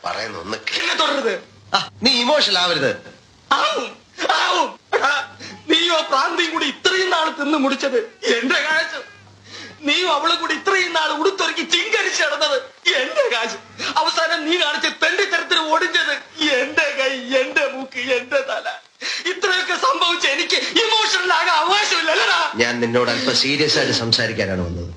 പറയുന്നു ഒന്ന് തുടരുത്. നീ ഇമോഷണൽ ആവരുത്. നീയോ പ്രാന്തിയും കൂടി ഇത്രയും നാൾ തിന്നു മുടിച്ചത് എന്റെ കാശ്. നീയും അവളും കൂടി ഇത്രയും നാൾ ഉടുത്തൊരുക്കി ചിങ്കരിച്ച് നടന്നത് എന്റെ കാശ്. അവസാനം നീ കാണിച്ച് തെണ്ടിത്തരത്തിന് ഓടിച്ചത് എന്റെ കൈ, എന്റെ മൂക്ക്, എന്റെ തല. ഇത്രയൊക്കെ സംഭവിച്ച എനിക്ക് ഇമോഷണൽ ആകാൻ അവകാശമില്ലല്ലടാ. ഞാൻ നിന്നോട് അല്പം സീരിയസ് ആയിട്ട് സംസാരിക്കാനാണ് വന്നത്.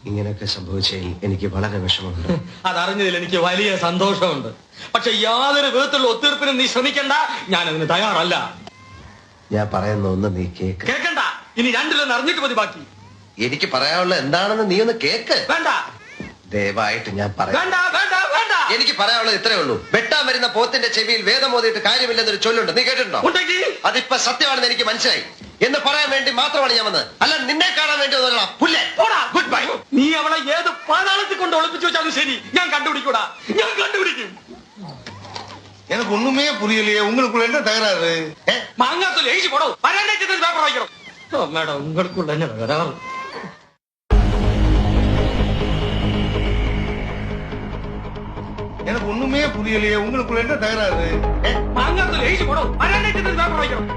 ഇങ്ങനെയൊക്കെ സംഭവിച്ചതിൽ എനിക്ക് വളരെ വിഷമമുണ്ട്. അതറിഞ്ഞതിൽ എനിക്ക് വലിയ സന്തോഷമുണ്ട്. പക്ഷെ യാതൊരു വിധത്തിലുള്ള ഒത്തീർപ്പിനും നീ ശ്രമിക്കണ്ട. ഞാനതിന് തയ്യാറല്ല. ഞാൻ പറയുന്ന ഒന്ന് നീ കേക്ക്. കേൾക്കണ്ട. ഇനി രണ്ടിലൊന്ന് അറിഞ്ഞിട്ട് മതി ബാക്കി. എനിക്ക് പറയാനുള്ള എന്താണെന്ന് നീ ഒന്ന് കേക്ക്. വേണ്ട. ദയവായിട്ട് ഞാൻ പറയാം. വേണ്ട വേണ്ട വേണ്ട. എനിക്ക് പറയാനുള്ളത് ഇത്രേ ഉള്ളൂ. വെട്ടാൻ വരുന്ന പോത്തിന്റെ ചെവിയിൽ വേദം ഓതിയിട്ട് കാര്യമില്ലെന്നൊരു ചൊല്ലുണ്ട്. നീ കേട്ടിട്ടുണ്ടോ? ഉണ്ടെങ്കിൽ അതിപ്പോ സത്യമാണെന്ന് എനിക്ക് മനസ്സിലായി എന്ന് പറയാൻ വേണ്ടി മാത്രമാണ് ഞാൻ വന്നത്. അല്ല നിന്നെ കാണാൻ വേണ്ടി ഗുഡ് ബൈ. നീ അവളെ ഏത് പാതാളത്തിൽ കൊണ്ട് ഒളിപ്പിച്ചു വെച്ചാലും ശരി, ഞാൻ കണ്ടുപിടിക്കൂടാ. ഞാൻ കണ്ടുപിടിക്കും. எனக்கு ஒண்ணுமே புரியலையே. உங்களுக்குள்ள என்ன தகராறு? മാങ്ങാത്തൊലി എഴുതി പോടോ. വരാനായിട്ട് പേപ്പർ വായിക്കണം. മേഡം ഉങ്ങൾക്കുള്ള എന്നെ തകരാറ്. எனக்கு ஒண்ணுமே புரியலையே. உங்களுக்குள்ள என்ன தகராறு? മാങ്ങാത്തൊലി എഴുതി പോടോ. വരാനായിട്ട് പേപ്പർ വായിക്കണം.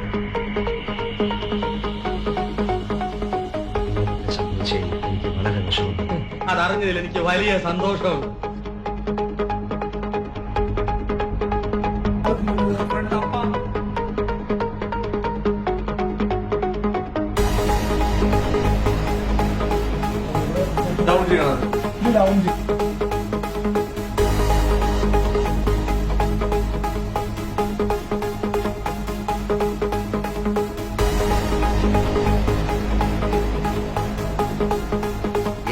സംഭവിച്ചതിൽ എനിക്ക് വളരെ വിഷമമുണ്ട്. അതറിഞ്ഞതിൽ എനിക്ക് വലിയ സന്തോഷമുണ്ട്.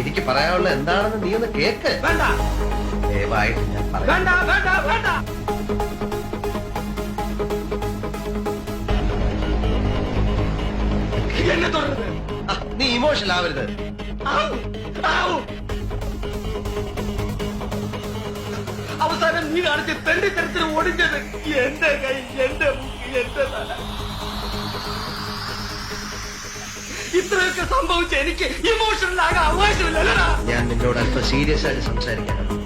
എനിക്ക് പറയാനുള്ള എന്താണെന്ന് നീ ഒന്ന് കേക്ക്. വേണ്ട. ദയവായിട്ട് ഞാൻ പറയാം. വേണ്ട വേണ്ട വേണ്ട. എന്നെ തുടരുത്. നീ ഇമോഷണൽ ആവരുത്. അവസാനം നീ കാണിച്ച് തെണ്ടിത്തരത്തിന് ഓടിച്ചത് എന്റെ കൈ, എന്റെ മൂക്ക്, എന്റെ തല. ഇത്രയൊക്കെ സംഭവിച്ച എനിക്ക് ഇമോഷണൽ ആകാൻ അവകാശമില്ലല്ലടാ. ഞാൻ നിന്നോട് അല്പം സീരിയസ് ആയിട്ട് സംസാരിക്കാനാണ്.